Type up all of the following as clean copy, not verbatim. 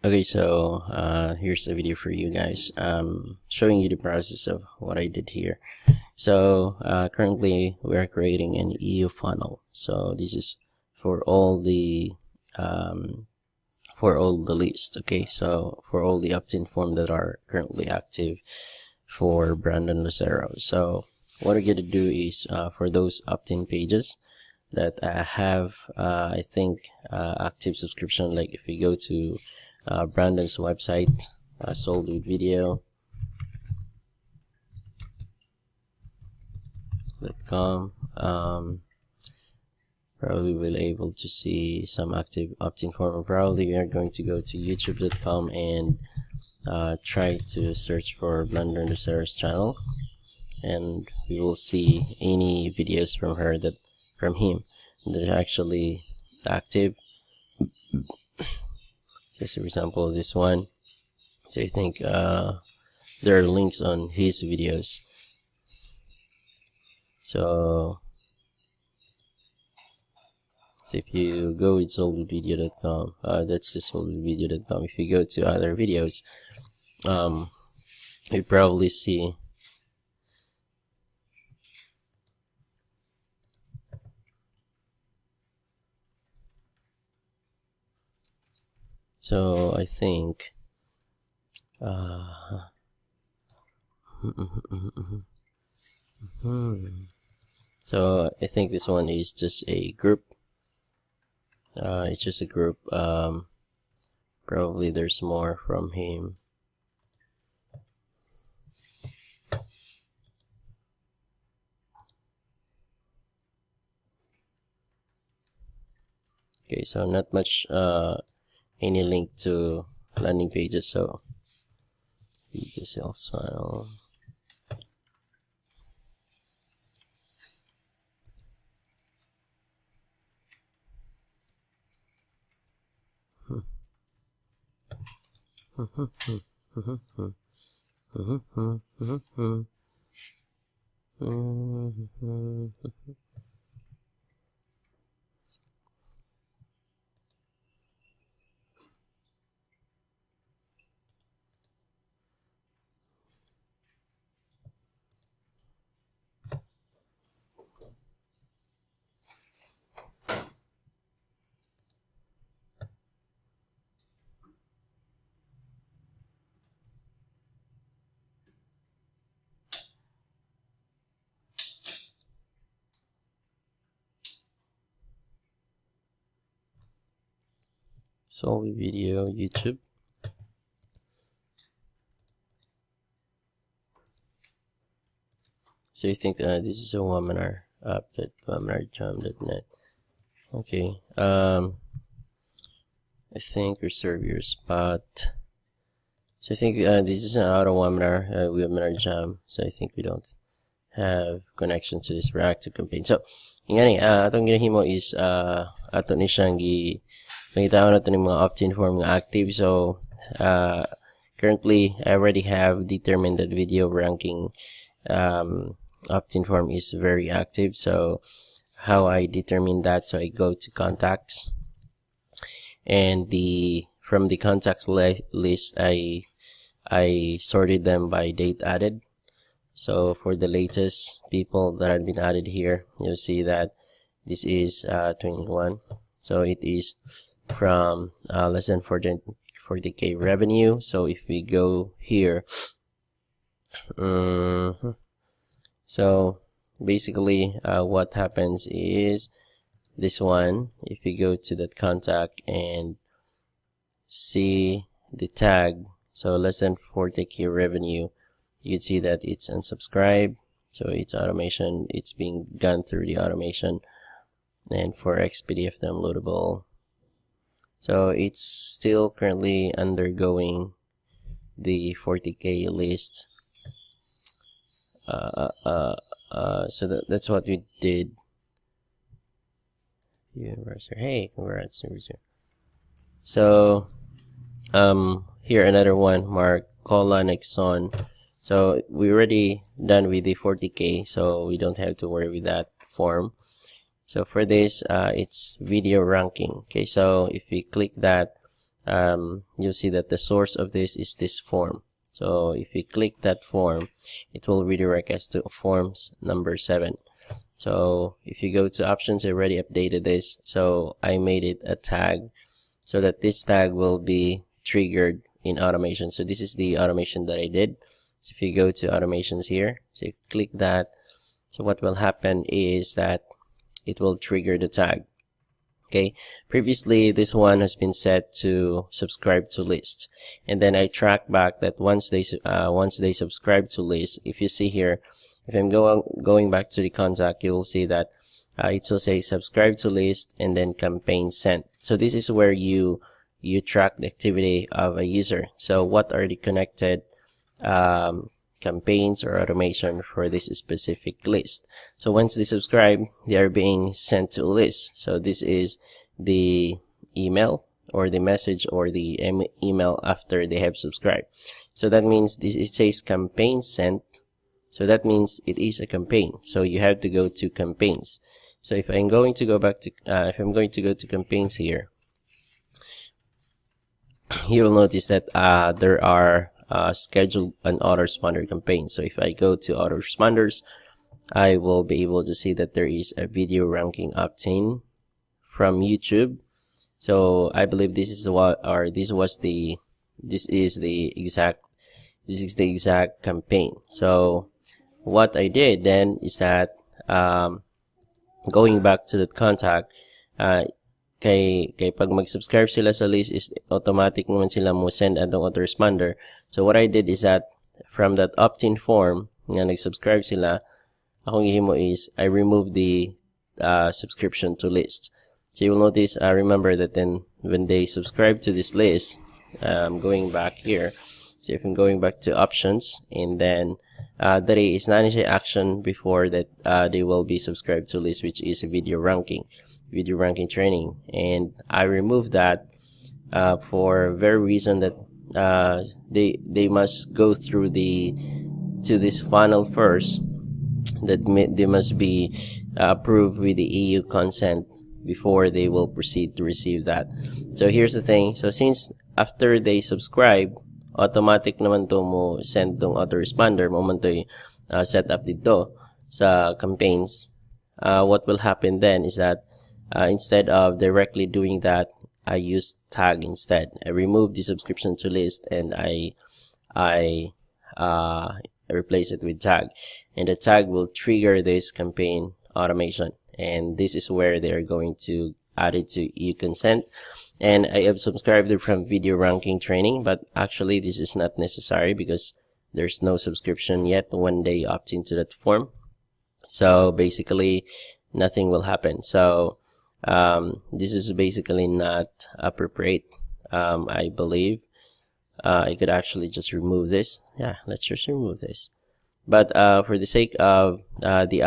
Okay, so here's a video for you guys, showing you the process of what I did here. So currently we're creating an EU funnel. So this is for all the list. Okay, so for all the opt-in form that are currently active for Brandon Lucero. So what we're gonna do is for those opt-in pages that have I think active subscription, like if we go to Brandon's website, sold with video.com, probably will able to see some active opt-in form. Probably we are going to go to youtube.com and try to search for Brandon Lucero's channel, and we will see any videos from him that are actually active. Just for example, this one. So I think there are links on his videos. So if you go with soldwithvideo.com, that's just soldwithvideo.com. If you go to other videos, you probably see so I think so I think this one is just a group. It's just a group. Probably there's more from him. Okay, so not much any link to landing pages, so video sales funnel. Solve video YouTube. So you think this is a webinar app, that webinarjam.net. Okay, I think reserve your spot. So I think this is an auto webinar, webinar jam. So I think we don't have connection to this reactive campaign. So ingani atong ginahimo is ato ni siyang nakita na ito ng mga opt-in form nga active. So currently I already have determined that video ranking opt-in form is very active. So how I determine that, so I go to contacts, and from the contacts list I sorted them by date added. So for the latest people that have been added here, you'll see that this is 21. So it is from less than 40K revenue. So if we go here, so basically what happens is this one. If you go to that contact and see the tag, so less than 40K revenue, you'd see that it's unsubscribed. So it's automation, it's being gone through the automation. And for XPDF downloadable, so it's still currently undergoing the 40K list. So that's what we did. Universal, hey, congrats. So here another one, Mark Nixon. So we already done with the 40K, so we don't have to worry with that form. So for this, it's video ranking. Okay, so if we click that, you'll see that the source of this is this form. So if we click that form, it will redirect us to forms number 7. So if you go to options, I already updated this, so I made it a tag so that this tag will be triggered in automation. So this is the automation that I did. So if you go to automations here, so you click that, so what will happen is that it will trigger the tag. Okay, previously this one has been set to subscribe to list, and then I track back that once they subscribe to list, if you see here, if I'm going back to the contact, you will see that it will say subscribe to list and then campaign sent. So this is where you track the activity of a user. So what are the connected campaigns or automation for this specific list? So once they subscribe, they are being sent to a list. So this is the email or the message or the email after they have subscribed. So that means this, it says campaign sent, so that means it is a campaign. So you have to go to campaigns. So if I'm going to go back to if I'm going to go to campaigns here, you will notice that there are scheduled and autoresponder campaigns. So if I go to autoresponders, I will be able to see that there is a video ranking opt-in from YouTube. So I believe this is the exact campaign. So what I did then is that going back to that contact, kay pag mag-subscribe sila sa list is automatic naman sila mo send atong autoresponder. So what I did is that from that opt-in form nga nag-subscribe sila, akong gihimo is I removed the subscription to list. So you will notice, remember that then when they subscribe to this list, going back here, so if I'm going back to options, and then there is not an action before that they will be subscribed to list, which is a video ranking training, and I removed that for very reason that they must go through to this funnel first, that they must be approved with the EU consent before they will proceed to receive that. So here's the thing, so since after they subscribe, automatic naman to mo send tong autoresponder mo man to set up dito sa campaigns. What will happen then is that instead of directly doing that, I use tag instead. I remove the subscription to list and I replace it with tag, and the tag will trigger this campaign automation, and this is where they are going to add it to EU consent. And I have subscribed from video ranking training, but actually this is not necessary because there's no subscription yet when they opt into that form. So basically nothing will happen. So this is basically not appropriate. I believe I could actually just remove this. Yeah, let's just remove this. But for the sake of the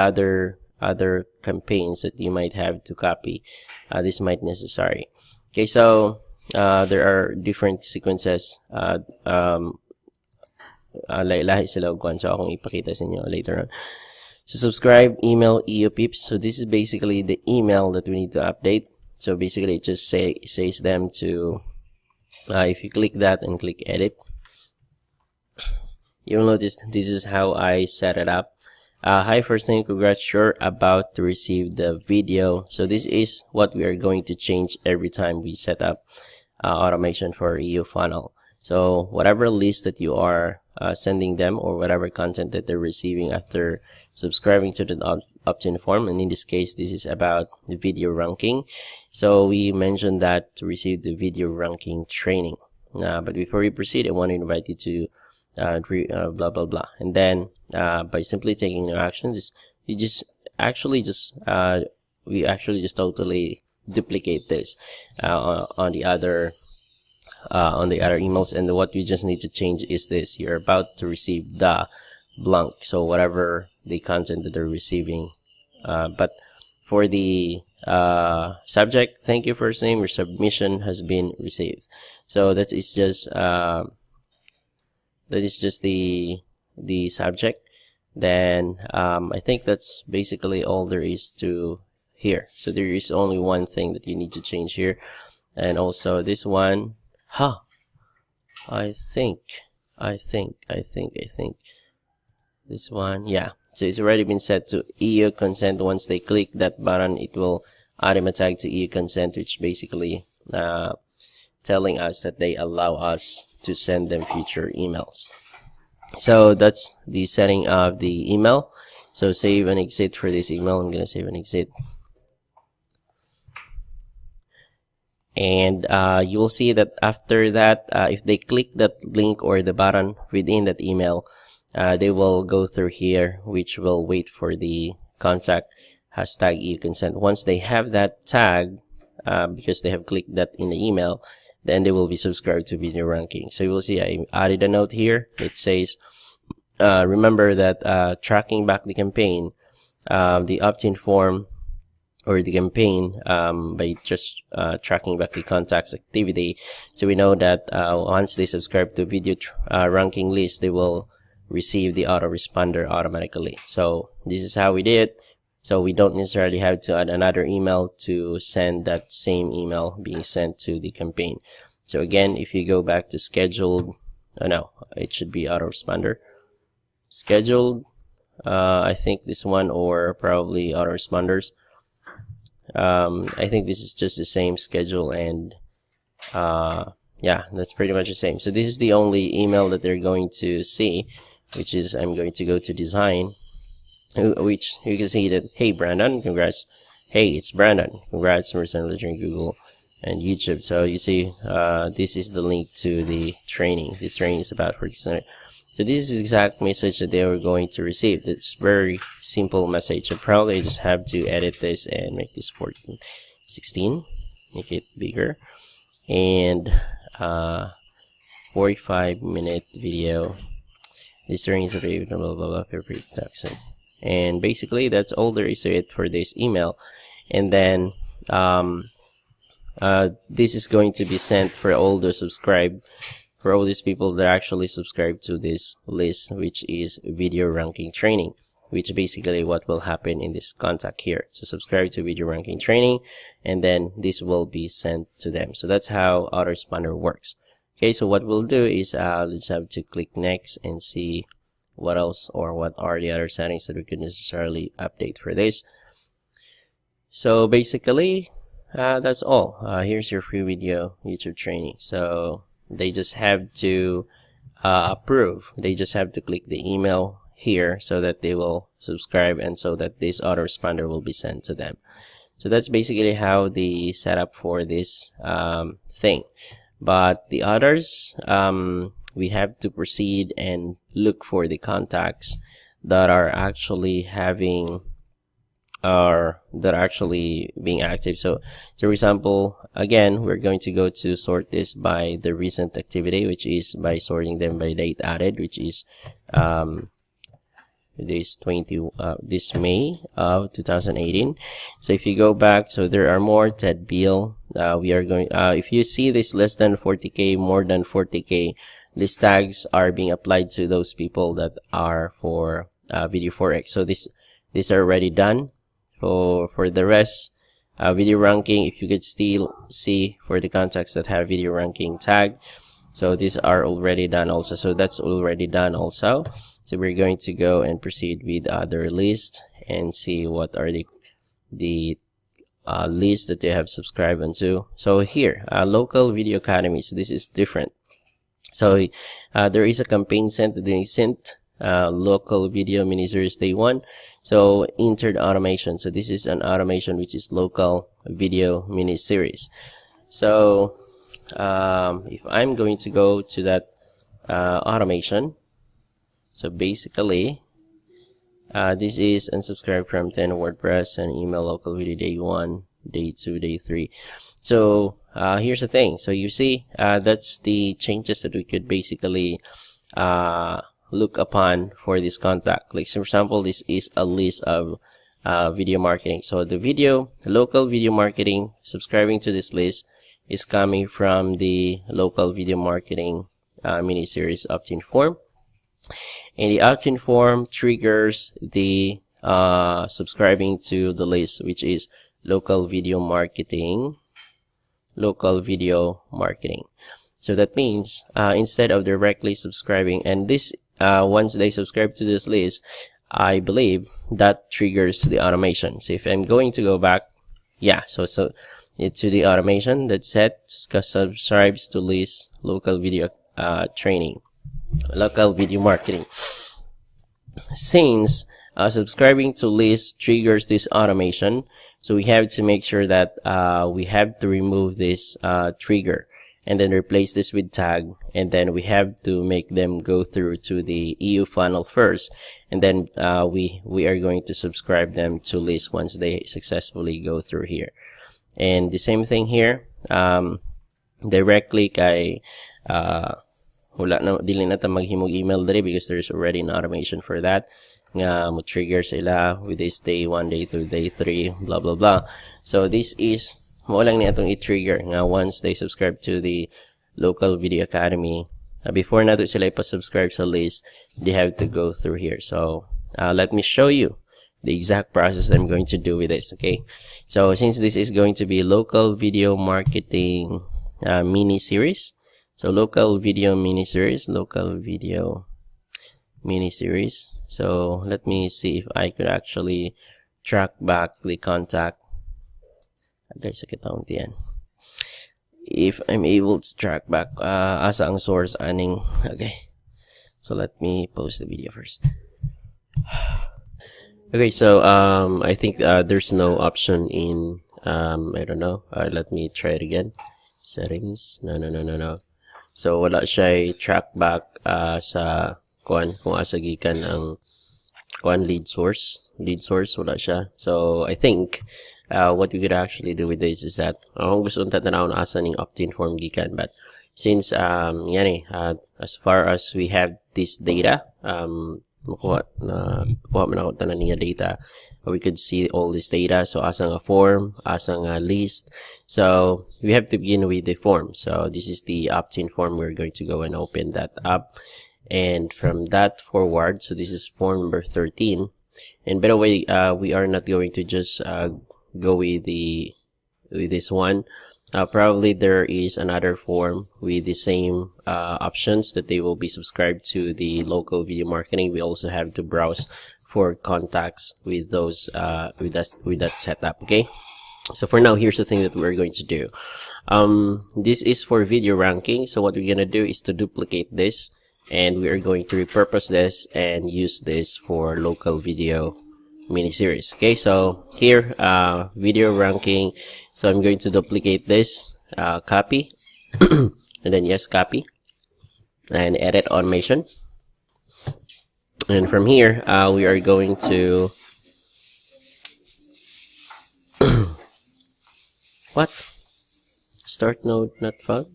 other campaigns that you might have to copy, this might necessary. Okay, so there are different sequences. Lahi sila og so akong ipakita sa inyo later on. So subscribe, email, EU pips. So this is basically the email that we need to update. So basically it just says them to, if you click that and click edit, you'll notice this is how I set it up. Hi, first name, congrats, you're about to receive the video. So this is what we are going to change every time we set up automation for EU funnel. So whatever list that you are sending them, or whatever content that they're receiving after subscribing to the opt-in form, and in this case this is about the video ranking. So we mentioned that to receive the video ranking training. But before we proceed, I want to invite you to blah blah blah, and then by simply taking no action, we actually just totally duplicate this on the other emails. And what we just need to change is this: you're about to receive the blank, so whatever the content that they're receiving. But for the subject, thank you, first name, your submission has been received. So that is just the subject. Then I think that's basically all there is to here. So there is only one thing that you need to change here, and also this one, I think this one, yeah. So it's already been set to EU consent. Once they click that button, it will automatically to EU consent, which basically telling us that they allow us to send them future emails. So that's the setting of the email. So save and exit for this email. I'm gonna save and exit. And you will see that after that, if they click that link or the button within that email, they will go through here, which will wait for the contact hashtag EU consent. Once they have that tag, because they have clicked that in the email, then they will be subscribed to Video Ranking. So you will see I added a note here. It says, remember that tracking back the campaign, the opt-in form or the campaign, by just tracking back the contacts activity. So we know that once they subscribe to Video Ranking list, they will receive the autoresponder automatically. So this is how we did it. So we don't necessarily have to add another email to send that same email being sent to the campaign. So again, if you go back to scheduled, no, it should be autoresponder. Scheduled, I think this one, or probably autoresponders. I think this is just the same schedule, and yeah, that's pretty much the same. So this is the only email that they're going to see, which is, I'm going to go to design, which you can see that, hey Brandon, congrats. Hey, it's Brandon, congrats for during Google and YouTube. So you see, this is the link to the training. This training is about 40%. So this is the exact message that they were going to receive. It's very simple message. And probably I just have to edit this and make this 14, 16, make it bigger, and 45-minute video. This training is available, blah blah blah, and basically that's all there is to it for this email. And then this is going to be sent for all the for all these people that actually subscribe to this list, which is Video Ranking Training, which basically what will happen in this contact here. So subscribe to Video Ranking Training, and then this will be sent to them. So that's how autoresponder works. Okay, so what we'll do is let's have to click next and see what else, or what are the other settings that we could necessarily update for this. So basically that's all. Here's your free video YouTube training. So they just have to approve. They just have to click the email here so that they will subscribe, and so that this autoresponder will be sent to them. So that's basically how the setup for this thing. But the others, we have to proceed and look for the contacts that are actually having that are actually being active. So for example, again, we're going to go to sort this by the recent activity, which is by sorting them by date added, which is this May of 2018. So if you go back, so there are more. Ted Beal, we are going, if you see this less than 40k, more than 40k, these tags are being applied to those people that are for Video 4X. So these are already done. For the rest, Video Ranking, if you could still see for the contacts that have Video Ranking tag, so these are already done also. So that's already done also. So we're going to go and proceed with other list and see what are the lists that they have subscribed onto. So here, local video academy. So this is different. So there is a campaign sent to the sent local video miniseries day 1. So entered automation. So this is an automation which is local video miniseries. So if I'm going to go to that automation, so basically this is unsubscribe from 10 WordPress and email local video day 1, day 2, day 3. So here's the thing. So you see, that's the changes that we could basically look upon for this contact. Like, for example, this is a list of video marketing. So the local video marketing, subscribing to this list is coming from the local video marketing mini-series opt-in form. And the opt-in form triggers the subscribing to the list, which is local video marketing. So that means instead of directly subscribing, and this once they subscribe to this list, I believe that triggers the automation. So if I'm going to go back, yeah, so to the automation that said subscribes to list local video training, local video marketing. Since subscribing to list triggers this automation, so we have to make sure that we have to remove this trigger and then replace this with tag, and then we have to make them go through to the EU funnel first, and then we are going to subscribe them to list once they successfully go through here. And the same thing here, directly kay wala na dili na ta maghimog email diri because there's already an automation for that nga mo trigger sila with this day 1, day 2, day 3, blah blah blah. So this is mo lang ni atong i-trigger nga once they subscribe to the local video academy, before nato sila ipa-subscribe sa list, they have to go through here. So let me show you the exact process that I'm going to do with this. Okay, so since this is going to be local video marketing mini series, so local video mini series. So let me see if I could actually track back the contact. Guys, if I'm able to track back asa ang source aning. Okay, so let me post the video first. Okay, so I think there's no option in I don't know, let me try it again. Settings, no. So wala siya track back sa kung asa gikan ang lead source wala siya. So I think what we could actually do with this is that kung gusto nang tanawon asa ning opt-in form gikan, but since as far as we have this data, makuha man ako tanan niya data, we could see all this data. So asa nga form, asa nga list. So we have to begin with the form. So this is the opt-in form. We're going to go and open that up, and from that forward, so this is form number 13. And by the way, we are not going to just go with this one. Probably there is another form with the same options that they will be subscribed to the local video marketing. We also have to browse for contacts with those with that setup. Okay, so for now, here's the thing that we're going to do. This is for video ranking. So what we're gonna do is to duplicate this, and we are going to repurpose this and use this for local video mini series. Okay, so here video ranking, so I'm going to duplicate this, copy and then yes, copy and edit automation, and from here we are going to what start node not found.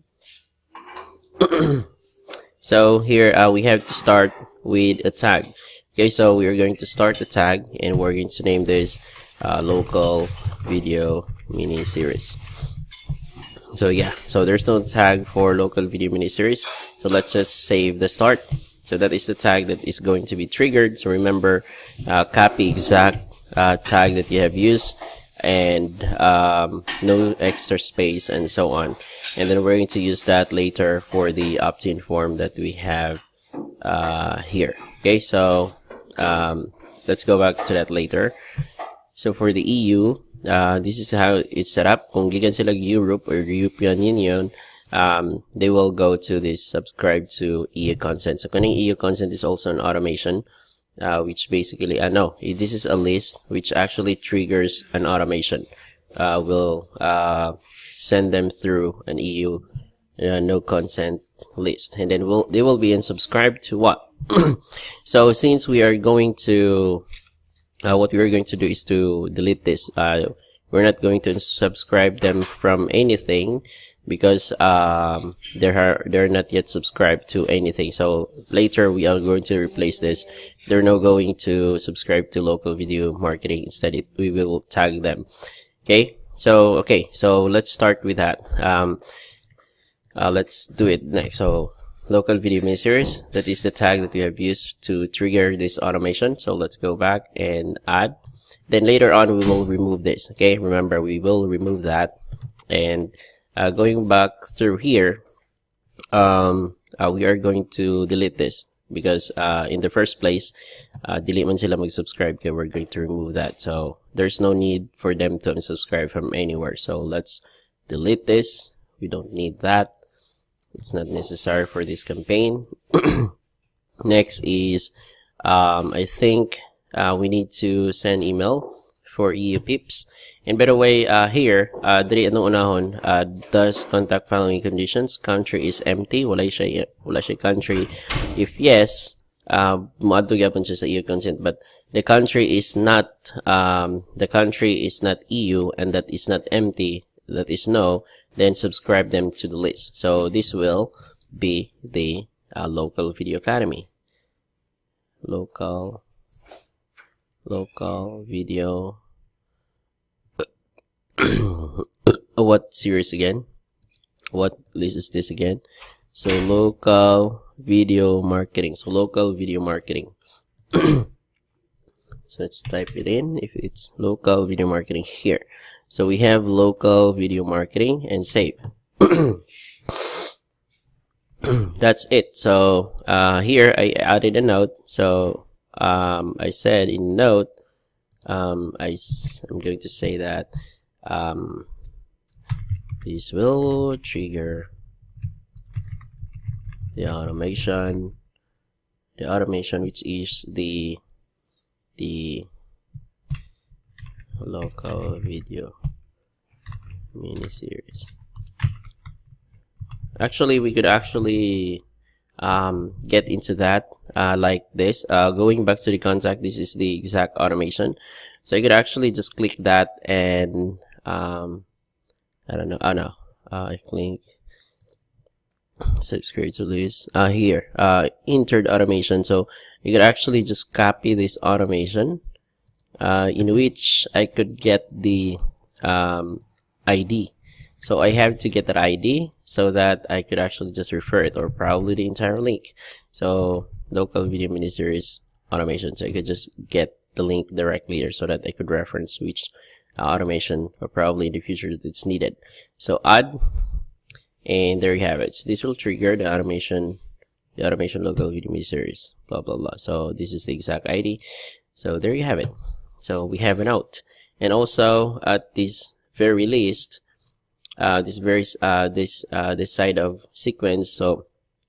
So here we have to start with a tag. Okay, so we are going to start the tag, and we're going to name this local video mini series. So yeah, so there's no tag for local video mini series, so let's just save the start. So that is the tag that is going to be triggered. So remember, copy exact tag that you have used, and no extra space and so on, and then we're going to use that later for the opt-in form that we have here. Okay, so let's go back to that later. So for the EU, this is how it's set up. Kung gikan sila Europe or European Union, they will go to this subscribe to EU consent. So kaning EU consent is also an automation, which basically no, this is a list which actually triggers an automation. Will send them through an EU no consent list, and then they will be in subscribe to what. So since we are going to what we are going to do is to delete this. We're not going to subscribe them from anything because they're not yet subscribed to anything. So later we are going to replace this. They're now going to subscribe to local video marketing. Instead we will tag them. Okay, so let's start with that. Let's do it next. So local video mini series, that is the tag that we have used to trigger this automation. So let's go back and add. Then later on we will remove this. Okay, remember we will remove that. And going back through here, we are going to delete this because in the first place, delete man sila mag-subscribe, kaya we're going to remove that. So there's no need for them to unsubscribe from anywhere. So let's delete this. We don't need that. It's not necessary for this campaign. Next is I think we need to send email for EU peeps. And by the way, here, diri anong unahon, does contact following conditions? Country is empty, wala siya country. If yes, moadto gyapon siya sa EU consent, but the country is not EU and that is not empty, that is no, then subscribe them to the list. So this will be the local video academy. Local video. What series again? What list is this again? So local video marketing. So local video marketing. So let's type it in if it's local video marketing here. So we have local video marketing and save. That's it. So here I added a note. So I said in note, I'm going to say that this will trigger the automation which is the local video mini series. Actually, we could actually get into that like this. Going back to the contact, this is the exact automation. So you could actually just click that and I don't know. Oh no. I click subscribe to list. Here, entered automation. So you could actually just copy this automation, in which I could get the ID. So I have to get that ID so that I could actually just refer it, or probably the entire link. So local video miniseries automation. So I could just get the link directly here so that I could reference which automation, or probably in the future that it's needed. So add, and there you have it. So this will trigger the automation local video miniseries, blah blah blah. So this is the exact ID. So there you have it. So we have an out, and also at this very least, this side of sequence. So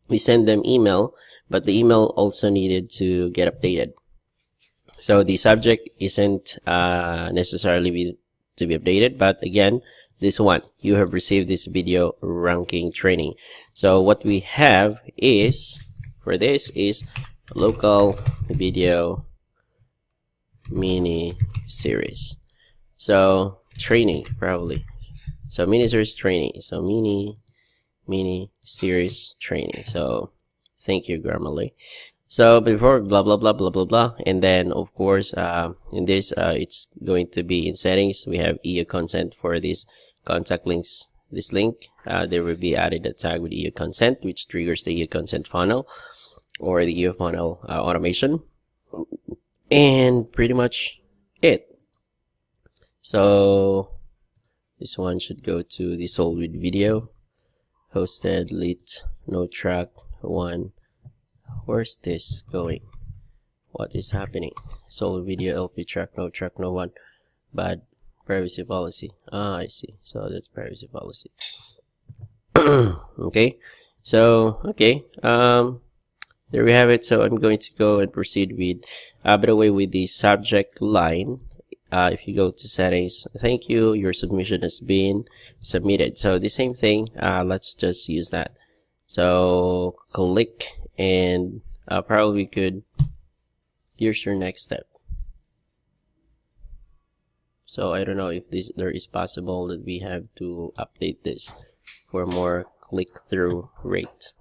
we send them email, but the email also needed to get updated. So the subject isn't necessarily to be updated, but again, this one, you have received this video ranking training. So what we have is, for this is local video mini series. So training, probably. So mini series training. So mini series training. So thank you, Grammarly. So before blah blah blah blah blah blah, and then of course in this it's going to be in settings. We have EU consent for these contact links. This link there will be added a tag with EU consent, which triggers the EU consent funnel or the EU funnel automation, and pretty much it. So this one should go to the sold with video, hosted, lit, no track one. Where's this going? What is happening? Sold video, LP track, no one. Bad privacy policy. I see. So that's privacy policy. Okay. So okay. There we have it. So I'm going to go and proceed with, by the way, with the subject line. If you go to settings, thank you, your submission has been submitted. So the same thing. Let's just use that. So click. And probably could, here's your next step. So I don't know if there is possible that we have to update this for more click-through rate.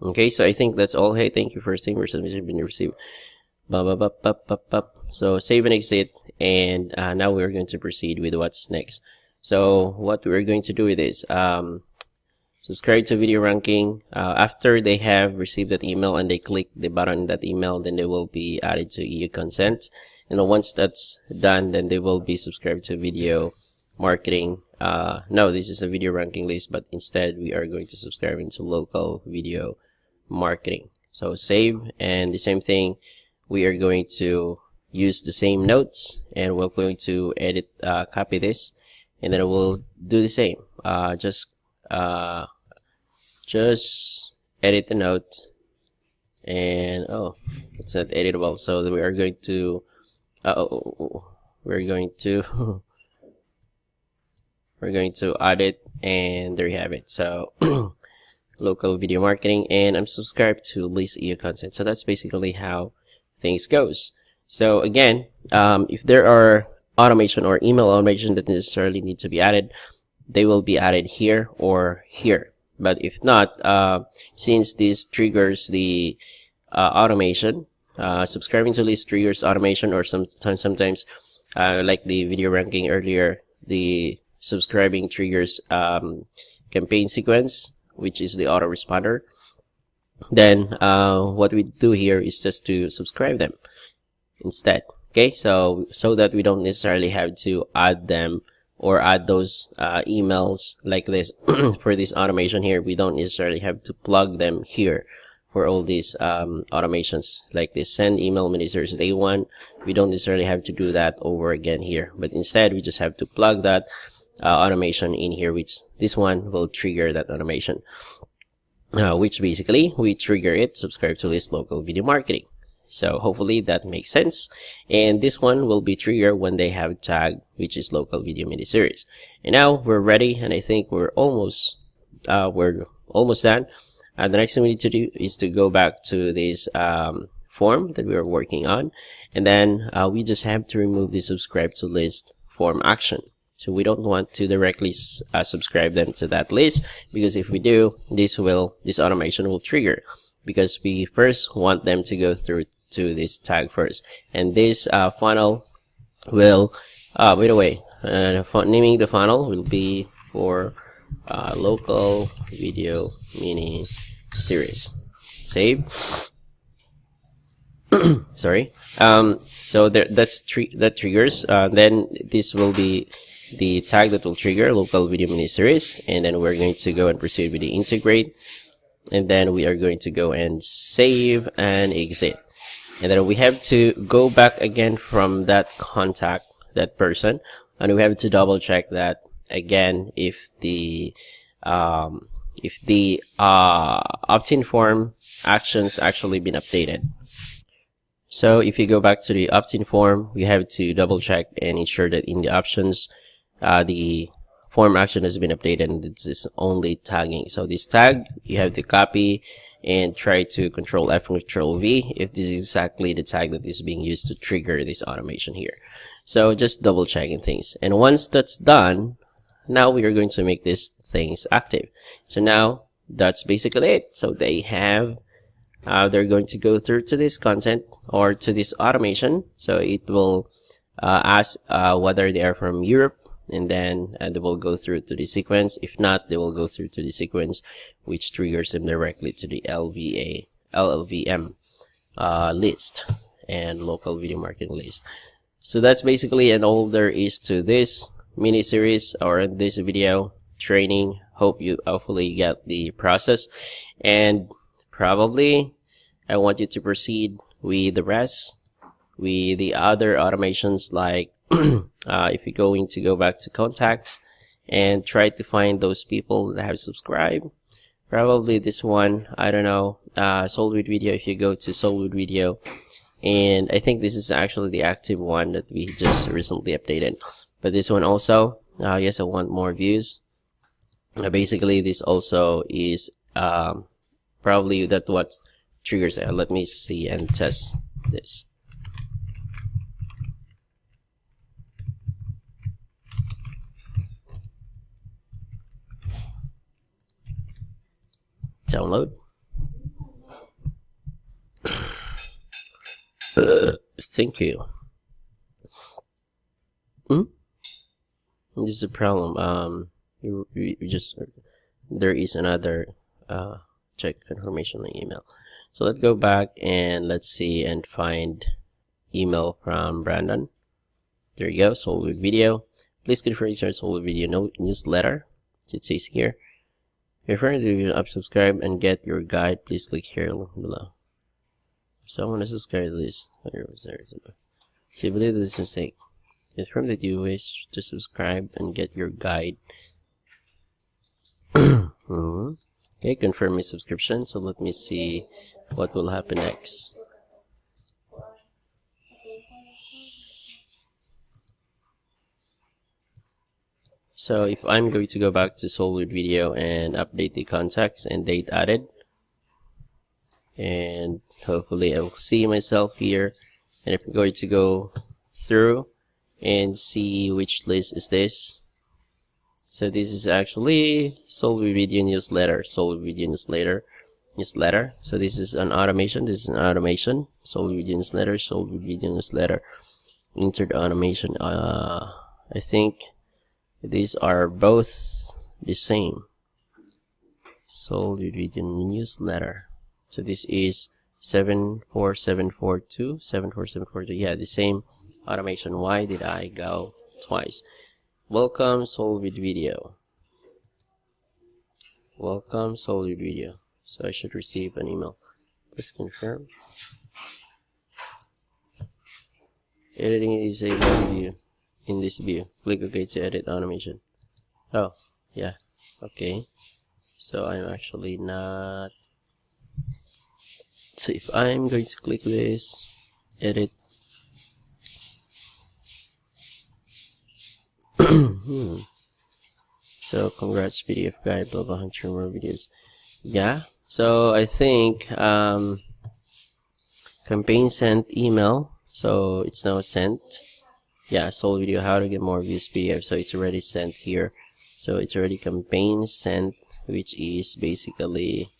Okay, so I think that's all. Hey, thank you for saying your submission been received. So save and exit, and now we're going to proceed with what's next. So what we're going to do with this, subscribe to video ranking. After they have received that email and they click the button in that email, then they will be added to EU consent. And once that's done, then they will be subscribed to video marketing no, this is a video ranking list, but instead we are going to subscribe into local video marketing. So save, and the same thing, we are going to use the same notes, and we're going to edit, copy this, and then we'll do the same. Just edit the note, and oh, it's not editable, so we are going to we're going to we're going to add it, and there you have it. So local video marketing, and I'm subscribed to List.io content. So that's basically how things goes. So again, if there are automation or email automation that necessarily need to be added, they will be added here or here. But if not, since this triggers the automation, subscribing to list triggers automation, or sometimes like the video ranking earlier, the subscribing triggers campaign sequence, which is the autoresponder. Then what we do here is just to subscribe them instead. Okay, so that we don't necessarily have to add them or add those emails like this for this automation here. We don't necessarily have to plug them here for all these automations like this send email miniseries day one. We don't necessarily have to do that over again here, but instead we just have to plug that automation in here, which this one will trigger that automation, which basically we trigger it, subscribe to list local video marketing. So hopefully that makes sense. And this one will be triggered when they have tag, which is local video miniseries. And now we're ready, and I think we're almost done. The next thing we need to do is to go back to this form that we are working on, and then we just have to remove the subscribe to list form action. So we don't want to directly subscribe them to that list, because if we do, this automation will trigger, because we first want them to go through to this tag first. And this funnel will by the way, naming the funnel will be for local video mini series. Save. Sorry. So that triggers. Then this will be the tag that will trigger local video mini series, and then we're going to go and proceed with the integrate, and then we are going to go and save and exit. And then we have to go back again from that contact, that person, and we have to double check that again if the opt-in form actions actually been updated. So if you go back to the opt-in form, we have to double check and ensure that in the options the form action has been updated, and this is only tagging. So this tag you have to copy and try to Control F and Control V if this is exactly the tag that is being used to trigger this automation here. So just double checking things, and once that's done, now we are going to make these things active. So now that's basically it. So they have they're going to go through to this content or to this automation. So it will ask whether they are from Europe, and then they will go through to the sequence. If not, they will go through to the sequence, which triggers them directly to the LLVM list and local video marketing list. So that's basically and all there is to this mini series or this video training. Hopefully get the process, and probably I want you to proceed with the rest, with the other automations, like if you're going to go back to contacts and try to find those people that have subscribed. Probably this one, I don't know, Sold with Video. If you go to Sold with Video, and I think this is actually the active one that we just recently updated, but this one also, yes, I want more views. Basically this also is probably that what triggers it. Let me see and test this. Download. Thank you. This is a problem. You just, there is another check confirmation on email. So let's go back and let's see and find email from Brandon. There you go. Sold with Video. please confirm your Soul Video newsletter. It says here, if you're to subscribe and get your guide, please click here below. So I want to subscribe to this. If you believe this is a mistake, confirm that you wish to subscribe and get your guide. Okay, confirm my subscription. So let me see what will happen next. So if I'm going to go back to Solid Video and update the contacts and date added, and hopefully I will see myself here. And if I'm going to go through and see which list is this, so this is actually Solid Video newsletter. Solid Video newsletter. So this is an automation. This is an automation. Solid Video newsletter. Solid Video newsletter. Entered automation. I think these are both the same. Solid Video newsletter. So this is 74742. 74742. Yeah, the same automation. Why did I go twice? Welcome Solid Video. Welcome Solid Video. So I should receive an email. Please confirm. Editing is a view. In this view, click OK to edit automation. Oh, yeah. Okay. So I'm actually not. So if I'm going to click this, edit. So congrats PDF guide, blah blah, hunter more videos. Yeah. So I think campaign sent email. So it's now sent. Yeah, Solid Video how to get more views PDF. So it's already sent here. So it's already campaign sent, which is basically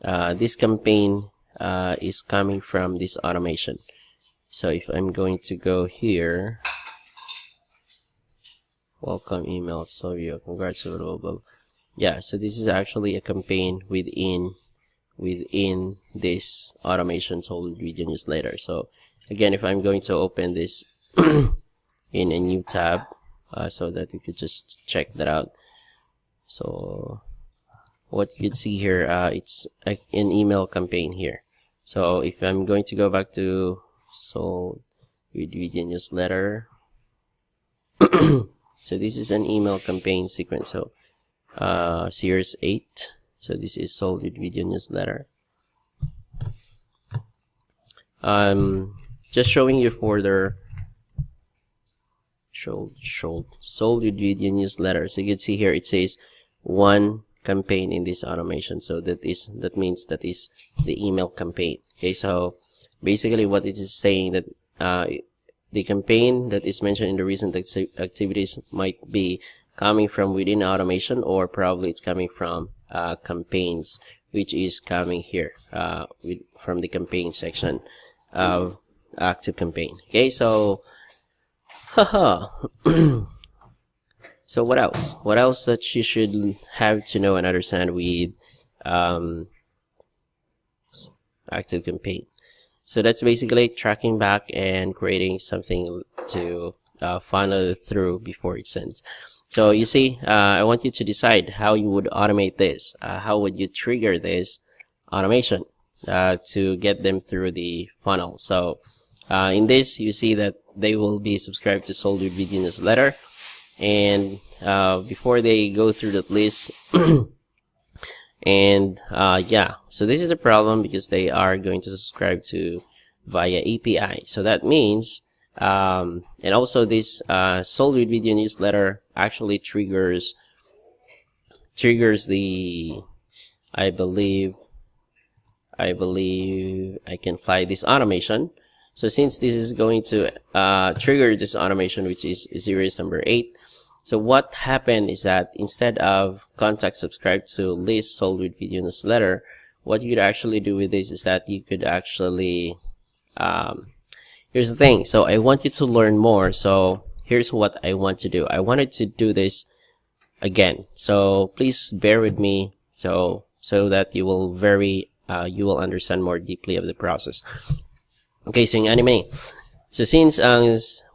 this campaign is coming from this automation. So if I'm going to go here, welcome email, so you congrats, blah, blah, blah. Yeah, so this is actually a campaign within this automation Solid Video newsletter. So again, if I'm going to open this in a new tab, so that you could just check that out. So what you can see here, it's an email campaign here. So if I'm going to go back to Solid Video newsletter, so this is an email campaign sequence. So series 8. So this is Solid Video newsletter. Just showing you further Solid Video newsletter. So you can see here it says one campaign in this automation. So that means that is the email campaign. Okay, so basically what it is saying that the campaign that is mentioned in the recent activities might be coming from within automation, or probably it's coming from campaigns, which is coming here from the campaign section of active campaign. Okay, so so what else that you should have to know and understand with active campaign? So that's basically tracking back and creating something to funnel through before it's sent. So you see, I want you to decide how you would automate this. How would you trigger this automation to get them through the funnel? So in this, you see that they will be subscribed to Solid Video newsletter, and before they go through that list, and yeah, so this is a problem because they are going to subscribe to via API. So that means and also this Solid Video newsletter actually triggers the I believe I can fly this automation. So since this is going to trigger this automation, which is series number 8, so what happened is that instead of contact subscribe to list Solid Video newsletter, what you could actually do with this is that you could actually here's the thing. So I want you to learn more. So here's what I want to do. I wanted to do this again. So please bear with me so that you will understand more deeply of the process. Okay, so in anime, So since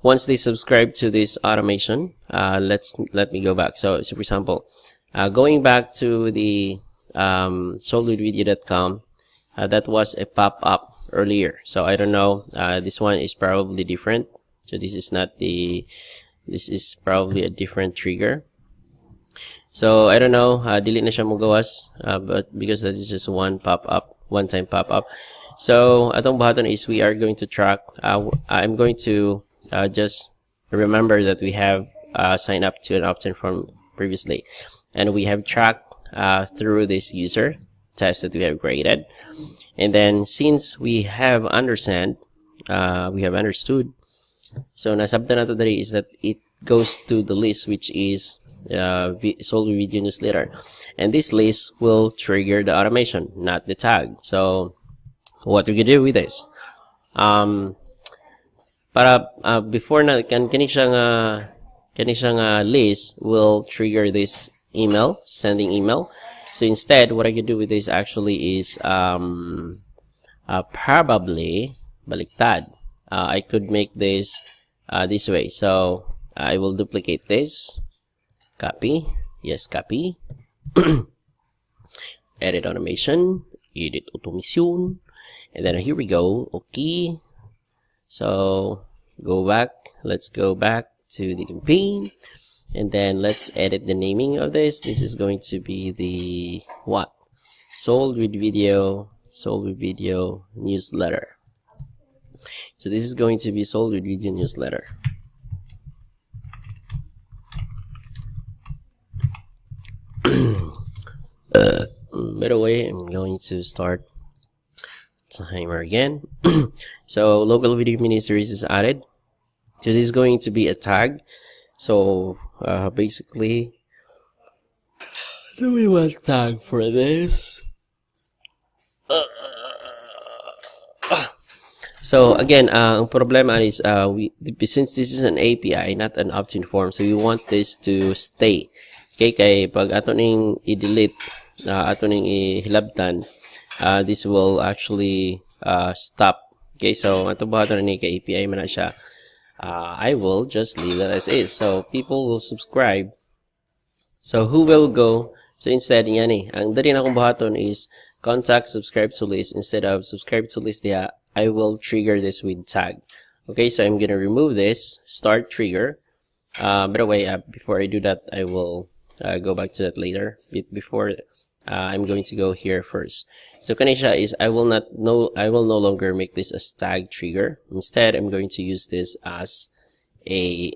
once they subscribe to this automation, let me go back. So for example, going back to the soldwithvideo.com, that was a pop-up earlier. So I don't know. This one is probably different. So this is not the. This is probably a different trigger. So I don't know. Delete na siya mo gawas. But because that is just one pop-up, one-time pop-up. So atong button is we are going to track. I'm going to just remember that we have signed up to an opt-in form previously, and we have tracked through this user test that we have created. And then since we have understood, so nasabta na to dali is that it goes to the list, which is Sold with Video newsletter, and this list will trigger the automation, not the tag. So what we can do with this, before na kani siyang list will trigger this email, sending email. So instead, what I can do with this actually is probably baliktad. I could make this this way. So I will duplicate this, copy, yes, copy, edit automation, edit automation, and then here we go. Okay, so go back. Let's go back to the campaign, and then let's edit the naming of this. This is going to be the what? Sold with Video newsletter. So this is going to be Sold with Video newsletter. By the way, I'm going to start timer again. So local video mini series is added. So this is going to be a tag. So basically, do we want tag for this? So again, ang problema is since this is an API, not an opt-in form, so we want this to stay. Okay, kay pag ato ning i-delete, ato ning ihilabtan, this will actually stop. Okay, so ato ba ato ni kay API man na siya. I will just leave it as is. So people will subscribe. So who will go? So instead, yan ang dali na kong buhaton is contact subscribe to list. Instead of subscribe to list, yeah, I will trigger this with tag. Okay, so I'm gonna remove this start trigger. By the way, before I do that, I will go back to that later. Before I'm going to go here first. So kanisha is I will no longer make this as tag trigger. Instead, I'm going to use this as a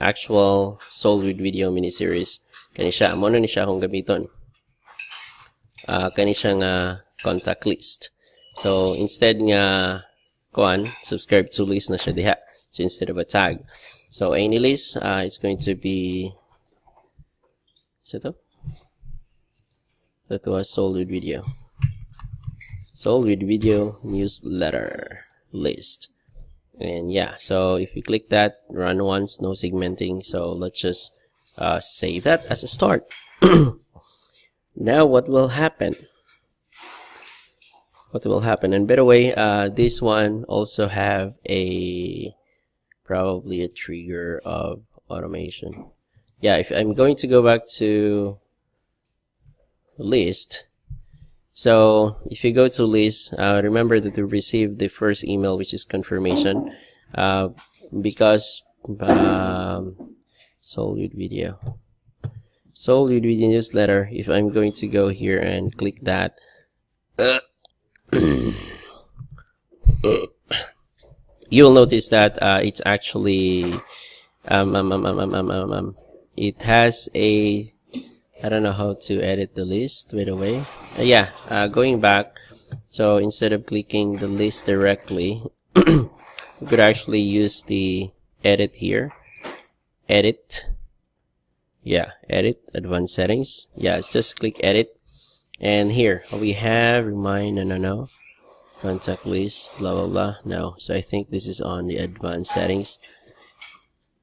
actual Sold with Video miniseries. Kanisha mo na ni siya akong gamiton. Kanisha nga contact list. So instead nga subscribe to list na siya diha. So instead of a tag. So any list it's going to be that was Sold with Video. Sold with Video newsletter list. And yeah, so if you click that, run once, no segmenting. So let's just save that as a start. Now what will happen? And by the way, this one also have probably a trigger of automation. Yeah, if I'm going to go back to list, so if you go to list, remember that you received the first email, which is confirmation, because Sold with Video newsletter. If I'm going to go here and click that, you'll notice that it's actually it has a, I don't know how to edit the list, by the way. Yeah, going back, so instead of clicking the list directly, you could actually use the edit here. Edit. Yeah, edit, advanced settings. Yeah, it's just click edit. And here we have remind, no, contact list, blah, blah, blah. No, so I think this is on the advanced settings.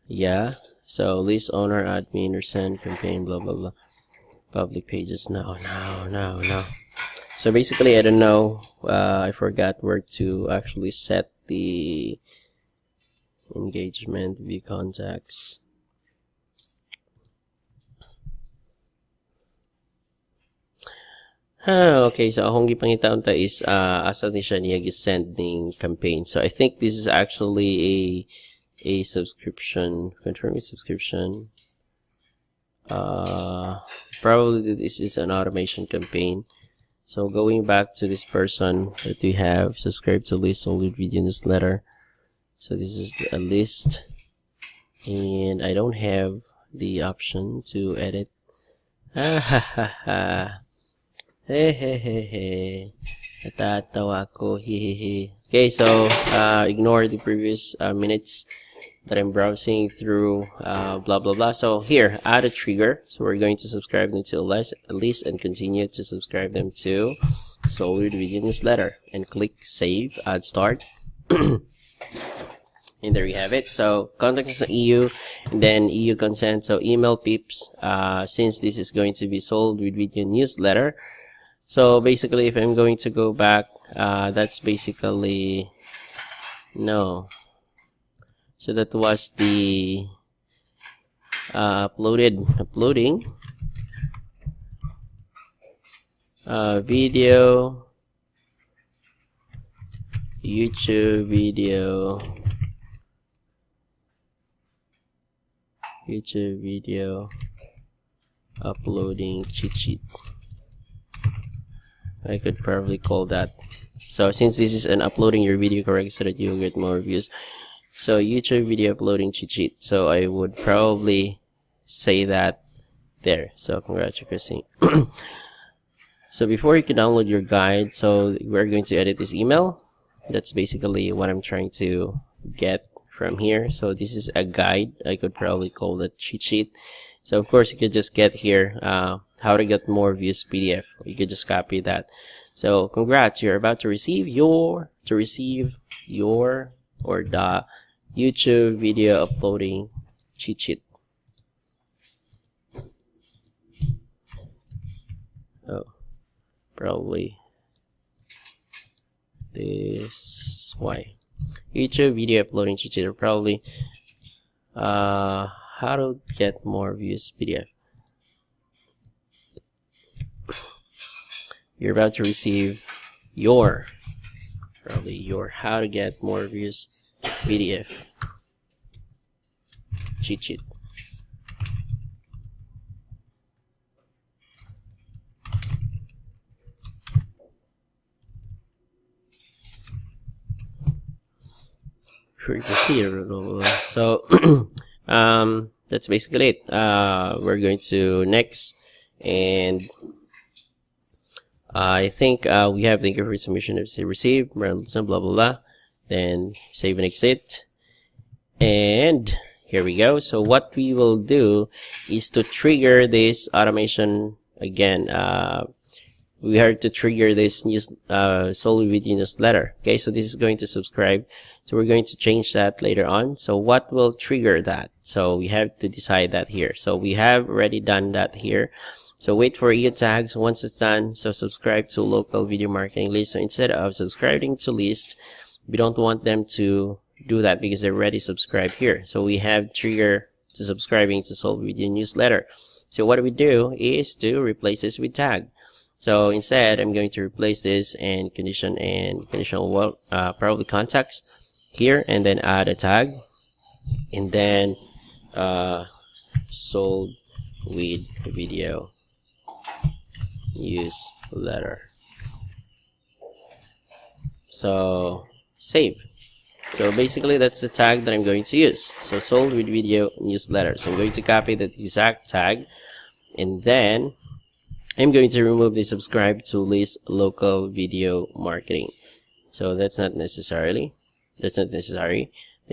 Yeah, so list owner, admin, or send, campaign, blah, blah, blah. Public pages, no. So basically, I don't know, I forgot where to actually set the engagement, view contacts. Okay, so akong gipangita is asa ni siya niya gisend ning campaign. So I think this is actually a subscription, confirm subscription. Probably this is an automation campaign. So going back to this person that we have subscribed to list sold video newsletter. So this is a list, and I don't have the option to edit. Hehehehe. Natatawa ko. Hehehe. Okay, so ignore the previous minutes that I'm browsing through blah blah blah. So here, add a trigger. So we're going to subscribe them to a list and continue to subscribe them to sold video newsletter, and click save, add start. And there you have it. So contact us on EU, and then EU consent. So email peeps, since this is going to be sold with video newsletter. So basically, if I'm going to go back, that's basically no. So that was the uploading video, YouTube video uploading cheat sheet. I could probably call that. So since this is an uploading your video correct so that you'll get more views. So YouTube video uploading cheat sheet. So I would probably say that there. So congrats for Christine. So before you can download your guide, so we're going to edit this email. That's basically what I'm trying to get from here. So this is a guide. I could probably call that cheat sheet. So of course you could just get here how to get more views PDF. You could just copy that. So congrats, you're about to receive your or the YouTube video uploading cheat sheet. Oh, probably this. Why? YouTube video uploading cheat sheet, or probably how to get more views PDF. You're about to receive your how to get more views PDF cheat sheet. So that's basically it. We're going to next, and I think we have the inquiry submission of say received, blah blah blah. Then save and exit, and here we go. So what we will do is to trigger this automation again. We have to trigger this news sold video newsletter. Okay, so this is going to subscribe. So we're going to change that later on. So what will trigger that? So we have to decide that here. So we have already done that here. So wait for EU tags. Once it's done, so subscribe to local video marketing list. So instead of subscribing to list, we don't want them to do that because they're already subscribed here. So we have trigger to subscribing to sold video newsletter. So what we do is to replace this with tag. So instead, I'm going to replace this and conditional probably contacts here, and then add a tag, and then sold with video newsletter. So save. So basically that's the tag that I'm going to use. So sold with video newsletter. So I'm going to copy that exact tag, and then I'm going to remove the subscribe to list local video marketing. So that's not necessary. Then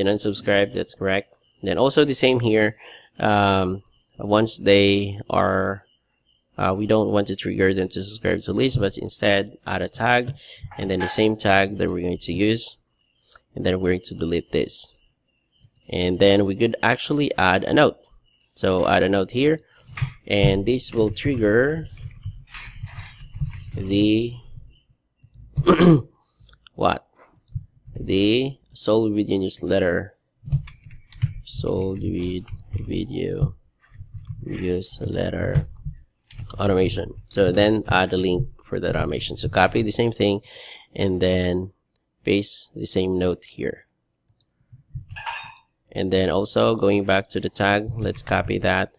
unsubscribe, that's correct. Then also the same here. Once they are we don't want to trigger them to subscribe to list, but instead add a tag, and then the same tag that we're going to use, and then we're going to delete this, and then we could actually add a note. So add a note here, and this will trigger the what? The sold video newsletter sold with video newsletter automation. So then add a link for that automation. So copy the same thing and then paste the same note here. And then also going back to the tag, let's copy that,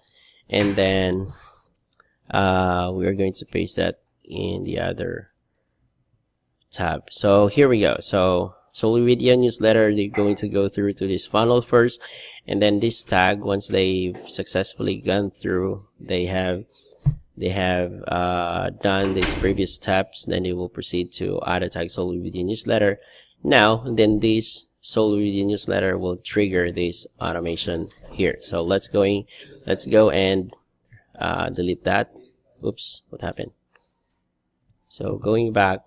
and then we are going to paste that in the other tab. So here we go. So Solar Video Newsletter, they're going to go through to this funnel first, and then this tag, once they've successfully gone through, they have done these previous steps, then they will proceed to add a tag Solar Video Newsletter. Now then this Solar Video Newsletter will trigger this automation here. So let's go and delete that. Oops, what happened? So going back,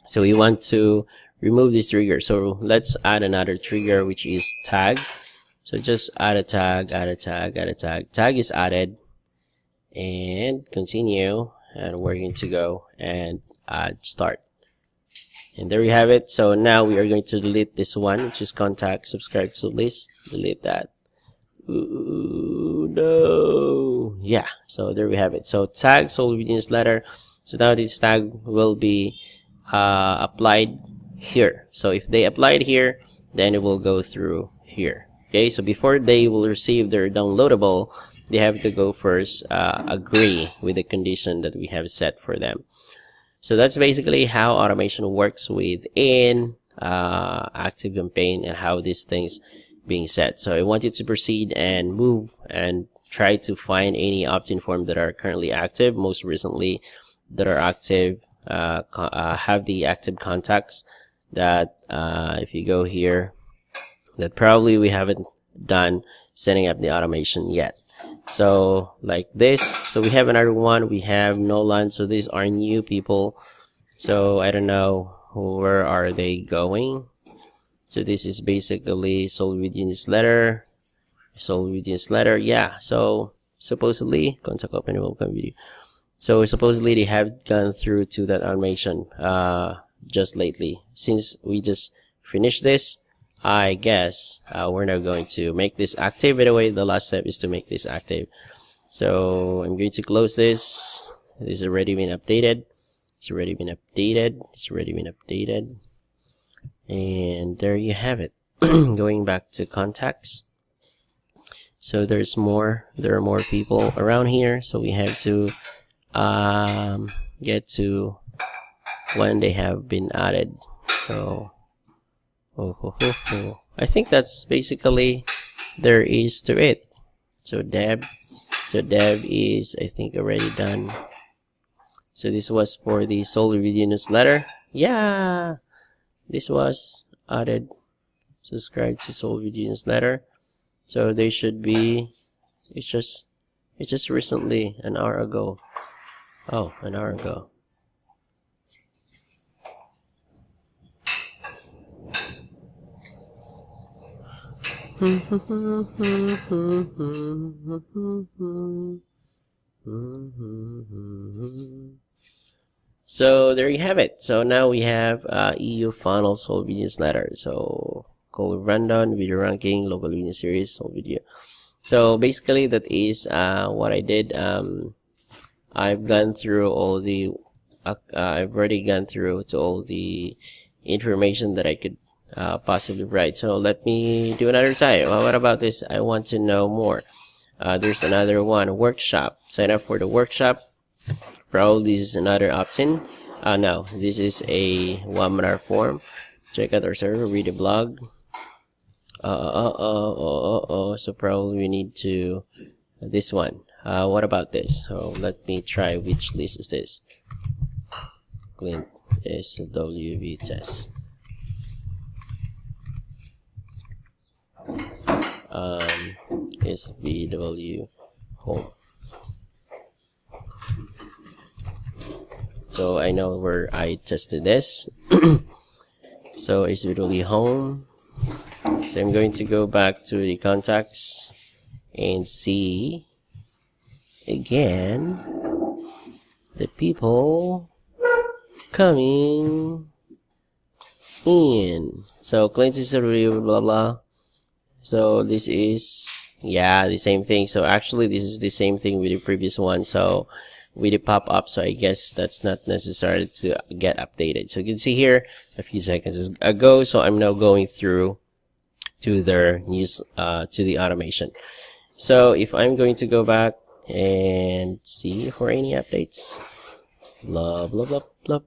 so we want to remove this trigger. So let's add another trigger, which is tag. So just add a tag, add a tag, add a tag. Tag is added, and continue, and we're going to go and add start. And there we have it. So now we are going to delete this one, which is contact subscribe to list. Delete that. Ooh, no. Yeah, so there we have it. So tag Solar Video Newsletter. So now this tag will be applied here. So if they applied here, then it will go through here. Okay, so before they will receive their downloadable, they have to go first agree with the condition that we have set for them. So that's basically how automation works within ActiveCampaign and how these things being set. So I want you to proceed and move and try to find any opt-in form that are currently active, most recently that are active, have the active contacts that if you go here, that probably we haven't done setting up the automation yet. So like this, so we have another one, we have Nolan. So these are new people, so I don't know where are they going. So this is basically Solar Video Newsletter, Solar Video Newsletter. Yeah, so supposedly contact open welcome video. So supposedly they have gone through to that automation just lately. Since we just finished this, I guess we're now going to make this active. By the way, the last step is to make this active. So I'm going to close this. This has already been updated. It's already been updated. It's already been updated. And there you have it. Going back to contacts. So there are more people around here. So we have to get to when they have been added. So I think that's basically there is to it. So Deb is, I think, already done. So this was for the Solar Video Newsletter. Yeah, this was added. Subscribe to Solar Video Newsletter. So they should be. It's just recently, an hour ago. Oh, an hour ago. So there you have it. So now we have EU funnel Solar Video Newsletter. So call rundown, video ranking, local video series, Solar Video. So basically that is what I did. I've gone through all the I've already gone through to all the information that I could possibly write. So let me do another time. What about this? I want to know more. There's another one, workshop. Sign up for the workshop. Probably this is another opt-in. No, this is a webinar form. Check out our server, read the blog. So probably we need to this one. What about this? So let me try. Which list is this? Clint SWV test. SVW home. So I know where I tested this. So SVW home. So I'm going to go back to the contacts and see again the people coming in. So Clint is a review, blah blah. So this is, yeah, the same thing. So actually this is the same thing with the previous one. So with the pop-up, so I guess that's not necessary to get updated. So you can see here a few seconds ago. So I'm now going through to their news, to the automation. So if I'm going to go back and see for any updates, blah blah blah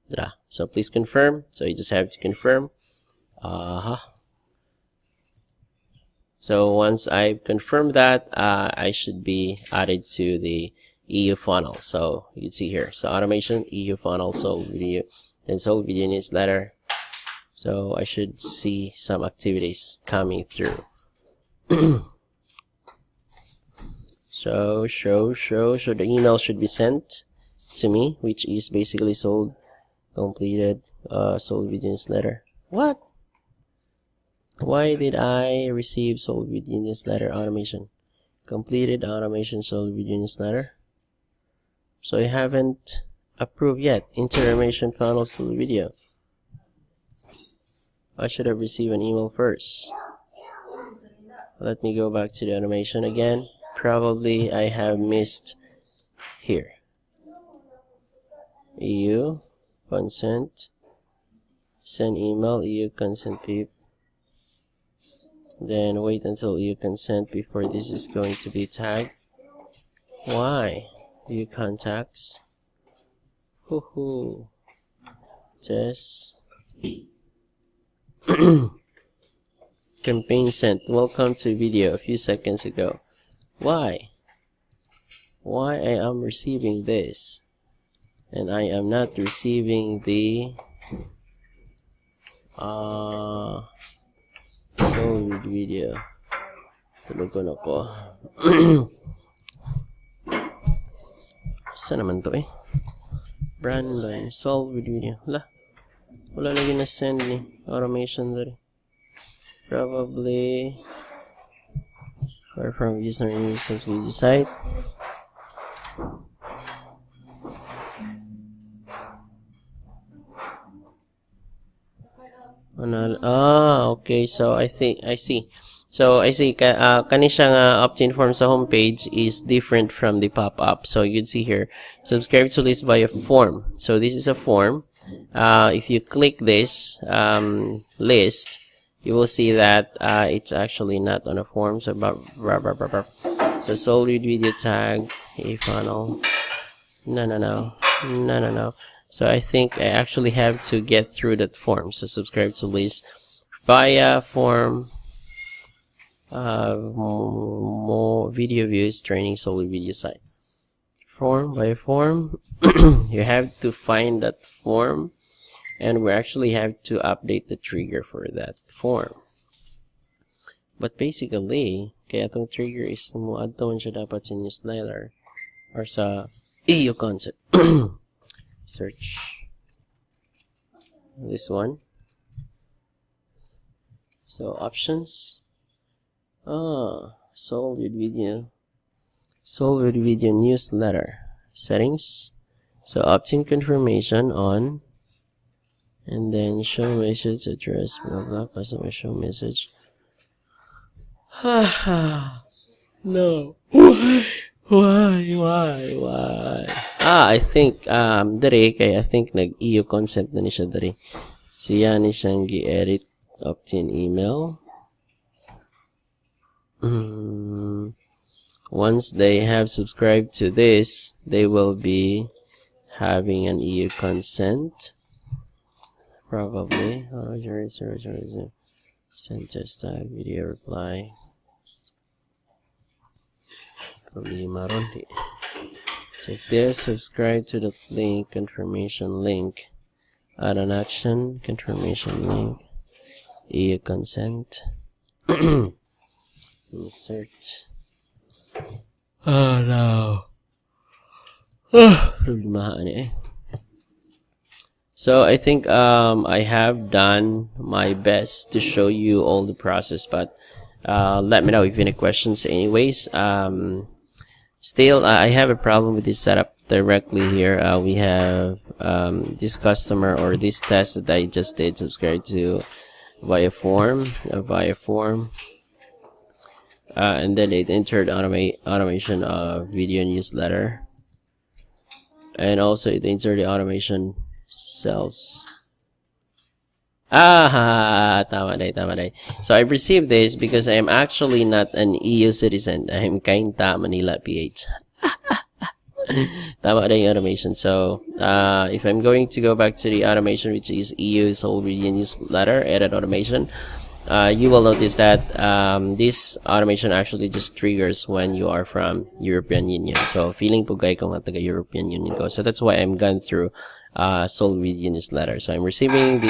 blah. So please confirm. So you just have to confirm. So once I've confirmed that, I should be added to the EU funnel. So you can see here. So automation, EU funnel, sold video, and sold video newsletter. So I should see some activities coming through. So the email should be sent to me, which is basically sold completed, sold video newsletter. What? Why did I receive sold video newsletter automation? Completed automation sold video newsletter. So I haven't approved yet. Automation funnel sold video. I should have received an email first. Let me go back to the automation again. Probably I have missed here. EU consent, send email, EU consent peep. Then wait until EU consent before this is going to be tagged. Why? EU contacts. Hoo-hoo. Test. Campaign sent. Welcome to video a few seconds ago. Why? Why I am receiving this and I am not receiving the sold video. Tulugon ako. Saan naman to brand line sold video. Wala lagi na send ni automation dari. Probably or from user video site. Okay. So I see. So I see kani siya nga opt-in form sa homepage is different from the pop-up. So you can see here, subscribe to list by a form. So this is a form. If you click this list, you will see that it's actually not on a form. So so sold video tag a funnel. No. So I think I actually have to get through that form. So subscribe to list via form, more video views, training sold video site. Form by form. You have to find that form, and we actually have to update the trigger for that form. But basically, kaya itong trigger is mo-add siya dapat sa newsletter or sa EU concept. Search this one. So options. Sold with video newsletter settings. So opt-in confirmation on, and then show message address blah blah customer show message. No. Why? I think dari kay I think nag-EU consent na ni siya dari. Siya ni siyang gi-edit opt-in email. Once they have subscribed to this, they will be having an EU consent. Probably. Send test tag video reply. Problema ron di. Check this, subscribe to the link, confirmation link. Add an action, confirmation link. EU consent. Insert. Oh no. Problema So I think I have done my best to show you all the process, but let me know if you have any questions anyways. Still, I have a problem with this setup directly here. We have this customer or this test that I just did subscribe to via form, and then it entered automation video newsletter, and also it entered the automation sales. Tama day. So I've received this because I am actually not an EU citizen. I am Kainta Manila PH. Tama day automation. So if I'm going to go back to the automation, which is EU Seoul Video Newsletter, edit automation, you will notice that this automation actually just triggers when you are from European Union. So feeling po gay ko nga taga European Union ko. So that's why I'm gone through Seoul Video Newsletter. So I'm receiving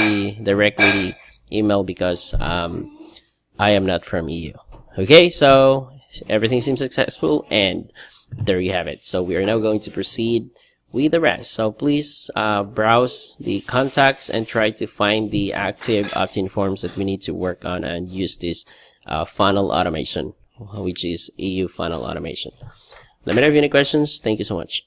directly the email because I am not from EU. Okay, so everything seems successful, and there you have it. So we are now going to proceed with the rest. So please browse the contacts and try to find the active opt-in forms that we need to work on and use this funnel automation, which is EU funnel automation. Let me know if you have any questions. Thank you so much.